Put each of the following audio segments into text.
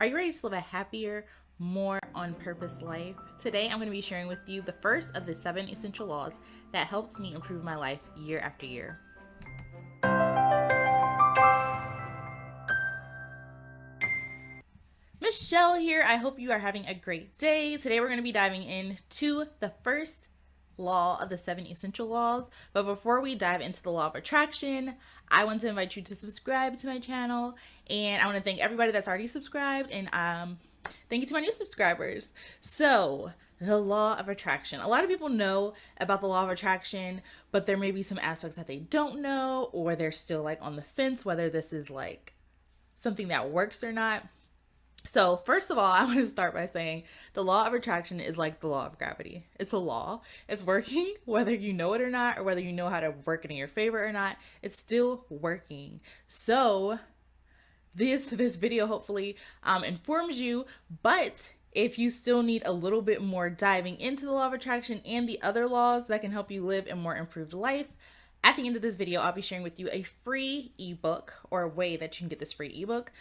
Are you ready to live a happier, more on purpose life? Today, I'm going to be sharing with you the first of the 7 essential laws that helped me improve my life year after year. Michelle here. I hope you are having a great day. Today, we're going to be diving into the first law of the 7 essential laws. But before we dive into the law of attraction, I want to invite you to subscribe to my channel. And I want to thank everybody that's already subscribed. And thank you to my new subscribers. So, the law of attraction. A lot of people know about the law of attraction, but there may be some aspects that they don't know, or they're still like on the fence whether this is like something that works or not. So first of all, I want to start by saying the law of attraction is like the law of gravity. It's a law. It's working whether you know it or not, or whether you know how to work it in your favor or not. It's still working. So this video hopefully informs you, but if you still need a little bit more diving into the law of attraction and the other laws that can help you live a more improved life, at the end of this video, I'll be sharing with you a free ebook, or a way that you can get this free ebook.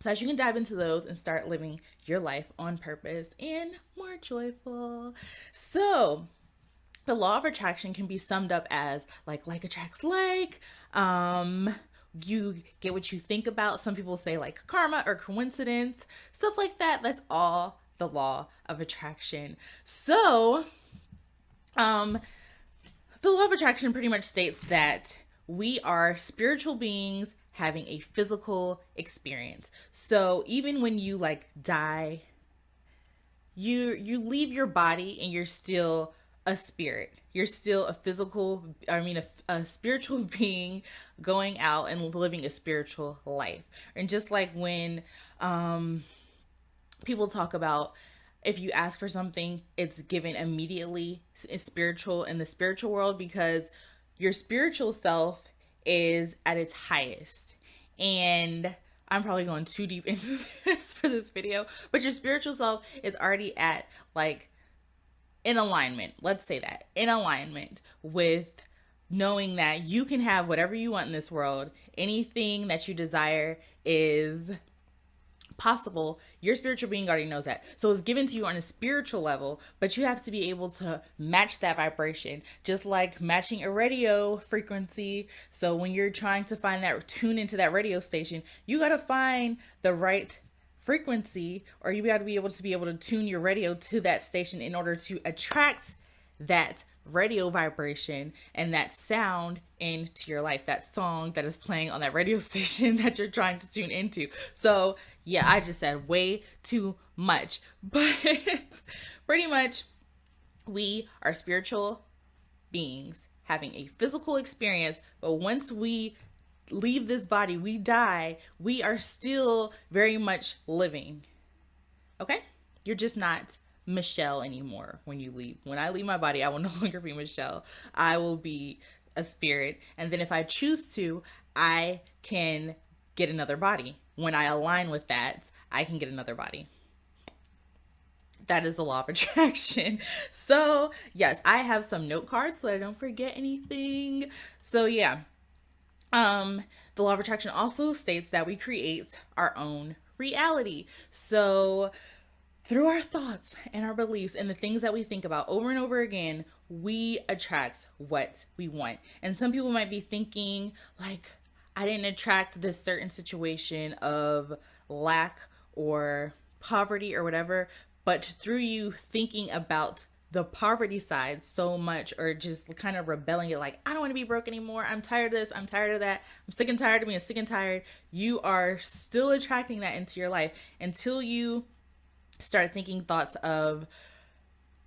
So as you can dive into those and start living your life on purpose and more joyful. So the law of attraction can be summed up as like attracts like. You get what you think about. Some people say like karma or coincidence, stuff like that. That's all the law of attraction. So the law of attraction pretty much states that we are spiritual beings having a physical experience. So even when you like die, you leave your body and you're still a spirit. You're still a spiritual being going out and living a spiritual life. And just like when people talk about, if you ask for something, it's given immediately. It's spiritual in the spiritual world, because your spiritual self is at its highest. And I'm probably going too deep into this for this video, but your spiritual self is already at like in alignment. Let's say that in alignment with knowing that you can have whatever you want in this world. Anything that you desire is possible. Your spiritual being already knows that. So it's given to you on a spiritual level, but you have to be able to match that vibration, just like matching a radio frequency. So when you're trying to find that, tune into that radio station, you got to find the right frequency, or you got to be able to tune your radio to that station in order to attract that radio vibration and that sound into your life, that song that is playing on that radio station that you're trying to tune into. So yeah, I just said way too much, but pretty much we are spiritual beings having a physical experience, but once we leave this body, we die, we are still very much living. Okay? You're just not Michelle anymore when you leave. When I leave my body, I will no longer be Michelle. I will be a spirit. And then if I choose to, I can get another body. When I align with that, I can get another body. That is the law of attraction. So yes, I have some note cards so I don't forget anything. So yeah, the law of attraction also states that we create our own reality. So through our thoughts and our beliefs and the things that we think about over and over again, we attract what we want. And some people might be thinking like, I didn't attract this certain situation of lack or poverty or whatever, but through you thinking about the poverty side so much, or just kind of rebelling it, like, I don't want to be broke anymore. I'm tired of this. I'm tired of that. I'm sick and tired of being sick and tired. You are still attracting that into your life until you start thinking thoughts of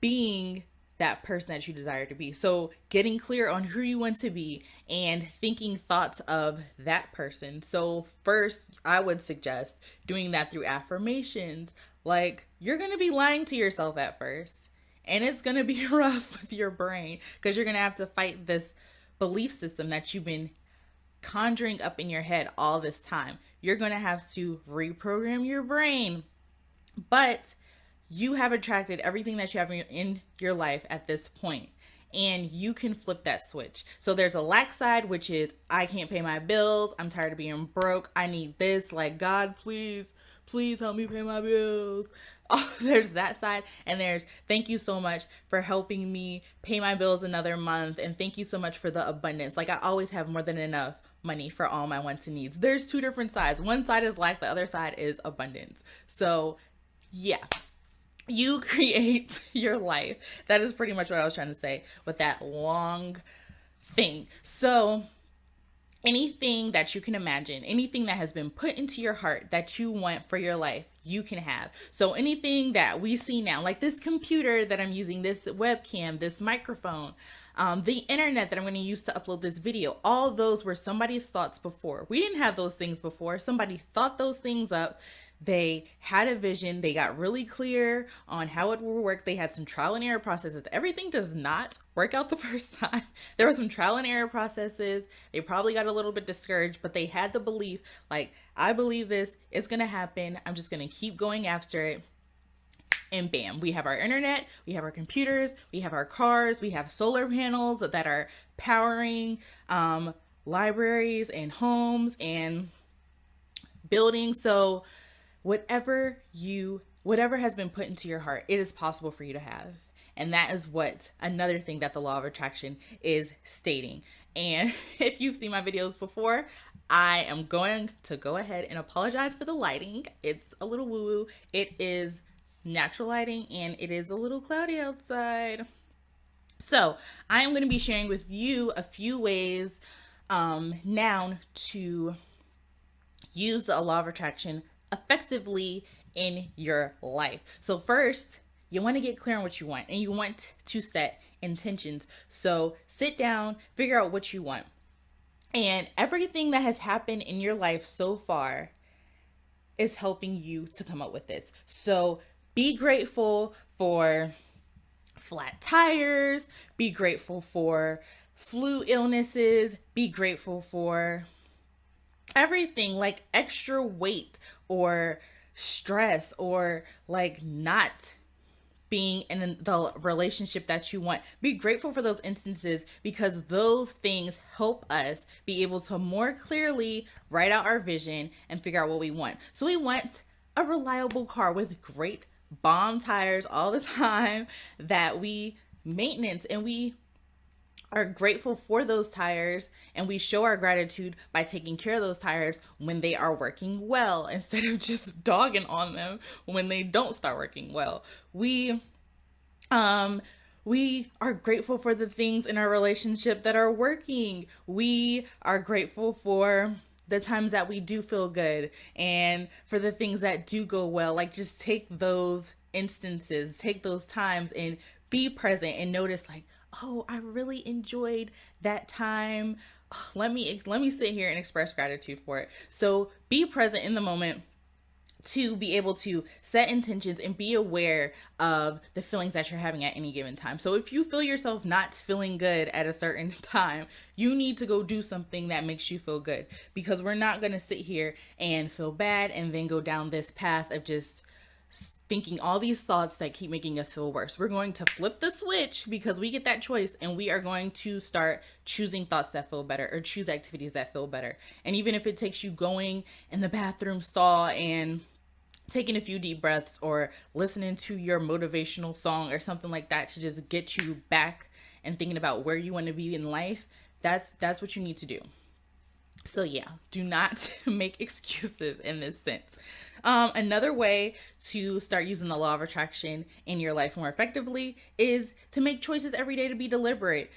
being that person that you desire to be. So getting clear on who you want to be and thinking thoughts of that person. So first, I would suggest doing that through affirmations. Like, you're going to be lying to yourself at first, and it's going to be rough with your brain, because you're going to have to fight this belief system that you've been conjuring up in your head all this time. You're going to have to reprogram your brain. But you have attracted everything that you have in your life at this point, and you can flip that switch. So there's a lack side, which is, I can't pay my bills. I'm tired of being broke. I need this. Like, God, please please help me pay my bills. Oh, there's that side, and there's thank you so much for helping me pay my bills another month, and thank you so much for the abundance. Like, I always have more than enough money for all my wants and needs. There's two different sides. One side is lack, the other side is abundance. So yeah, you create your life. That is pretty much what I was trying to say with that long thing. So anything that you can imagine, anything that has been put into your heart that you want for your life, you can have. So anything that we see now, like this computer that I'm using, this webcam, this microphone, the internet that I'm going to use to upload this video, all those were somebody's thoughts before. We didn't have those things before. Somebody thought those things up. They had a vision. They got really clear on how it will work. They had some trial and error processes. Everything does not work out the first time. There were some trial and error processes. They probably got a little bit discouraged, but they had the belief, like, I believe this, it's going to happen. I'm just going to keep going after it. And bam, we have our internet, we have our computers, we have our cars, we have solar panels that are powering libraries and homes and buildings. So whatever has been put into your heart, it is possible for you to have. And that is what another thing that the law of attraction is stating. And if you've seen my videos before, I am going to go ahead and apologize for the lighting. It's a little woo-woo. It is natural lighting and it is a little cloudy outside. So I am going to be sharing with you a few ways now to use the law of attraction effectively in your life. So first, you want to get clear on what you want, and you want to set intentions. So sit down, figure out what you want. And everything that has happened in your life so far is helping you to come up with this. So be grateful for flat tires, be grateful for flu illnesses, be grateful for everything, like extra weight or stress or like not being in the relationship that you want. Be grateful for those instances, because those things help us be able to more clearly write out our vision and figure out what we want. So we want a reliable car with great bomb tires all the time that we maintenance, and we are grateful for those tires, and we show our gratitude by taking care of those tires when they are working well, instead of just dogging on them when they don't start working well. We are grateful for the things in our relationship that are working. We are grateful for the times that we do feel good and for the things that do go well. Like, just take those instances, take those times and be present and notice, like, oh, I really enjoyed that time. Oh, let me sit here and express gratitude for it. So be present in the moment to be able to set intentions and be aware of the feelings that you're having at any given time. So if you feel yourself not feeling good at a certain time, you need to go do something that makes you feel good, because we're not going to sit here and feel bad and then go down this path of just thinking all these thoughts that keep making us feel worse. We're going to flip the switch, because we get that choice, and we are going to start choosing thoughts that feel better, or choose activities that feel better. And even if it takes you going in the bathroom stall and taking a few deep breaths, or listening to your motivational song or something like that to just get you back and thinking about where you want to be in life, that's what you need to do. So yeah, do not make excuses in this sense. Another way to start using the law of attraction in your life more effectively is to make choices every day, to be deliberate.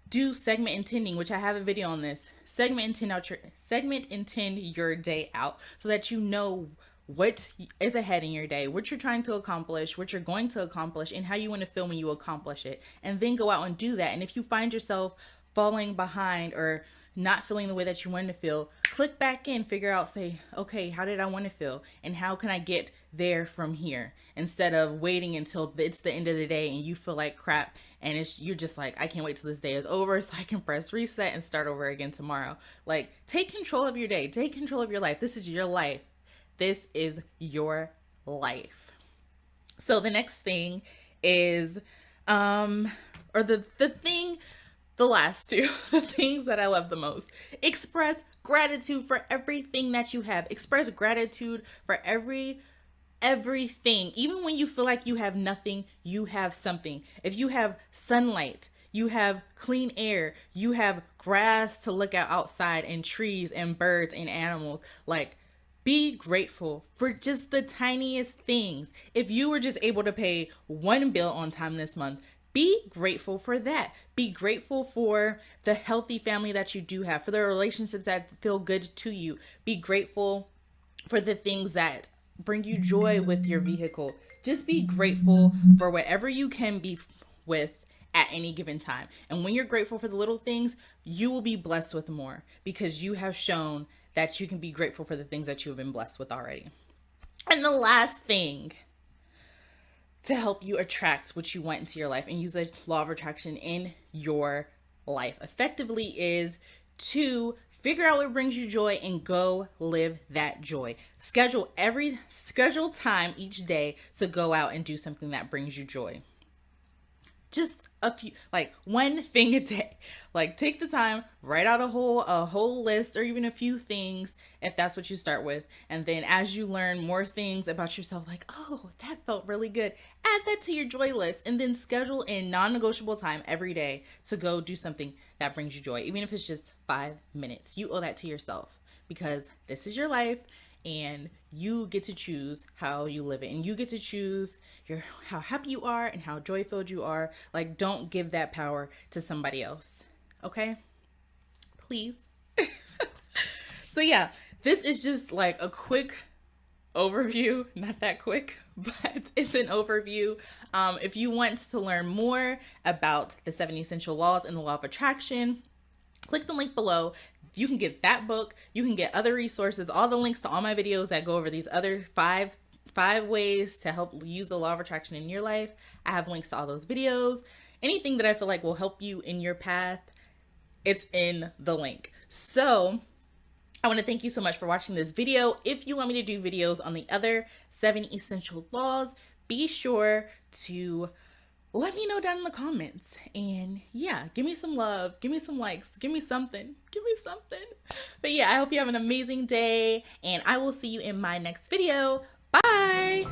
Do segment intending, which I have a video on this. Segment intend your day out, so that you know what is ahead in your day, what you're trying to accomplish, what you're going to accomplish, and how you want to feel when you accomplish it. And then go out and do that. And if you find yourself falling behind or not feeling the way that you want to feel, click back in, figure out, say, okay, how did I want to feel? And how can I get there from here? Instead of waiting until it's the end of the day and you feel like crap, and you're just like, I can't wait till this day is over so I can press reset and start over again tomorrow. Like, take control of your day. Take control of your life. This is your life. This is your life. So the next thing is, the last two, the things that I love the most. Express gratitude for everything that you have. Express gratitude for everything. Even when you feel like you have nothing, you have something. If you have sunlight, you have clean air, you have grass to look at outside, and trees and birds and animals. Like, be grateful for just the tiniest things. If you were just able to pay one bill on time this month, be grateful for that. Be grateful for the healthy family that you do have, for the relationships that feel good to you. Be grateful for the things that bring you joy with your vehicle. Just be grateful for whatever you can be with at any given time. And when you're grateful for the little things, you will be blessed with more, because you have shown that you can be grateful for the things that you have been blessed with already. And the last thing to help you attract what you want into your life and use the law of attraction in your life effectively is to figure out what brings you joy and go live that joy. Schedule time each day to go out and do something that brings you joy. Just a few, like one thing a day. Like, take the time, write out a whole list, or even a few things if that's what you start with. And then as you learn more things about yourself, like, oh, that felt really good, add that to your joy list, and then schedule in non-negotiable time every day to go do something that brings you joy. Even if it's just 5 minutes, you owe that to yourself, because this is your life and you get to choose how you live it, and you get to choose how happy you are and how joy filled you are. Like, don't give that power to somebody else. Okay? Please. So yeah, this is just like a quick overview, not that quick, but it's an overview. If you want to learn more about the 7 essential laws and the law of attraction, click the link below. You can get that book. You can get other resources, all the links to all my videos that go over these other five ways to help use the law of attraction in your life. I have links to all those videos. Anything that I feel like will help you in your path, it's in the link. So I want to thank you so much for watching this video. If you want me to do videos on the other 7 essential laws, be sure to let me know down in the comments. And yeah, give me some love, give me some likes, give me something. But yeah, I hope you have an amazing day, and I will see you in my next video. Bye.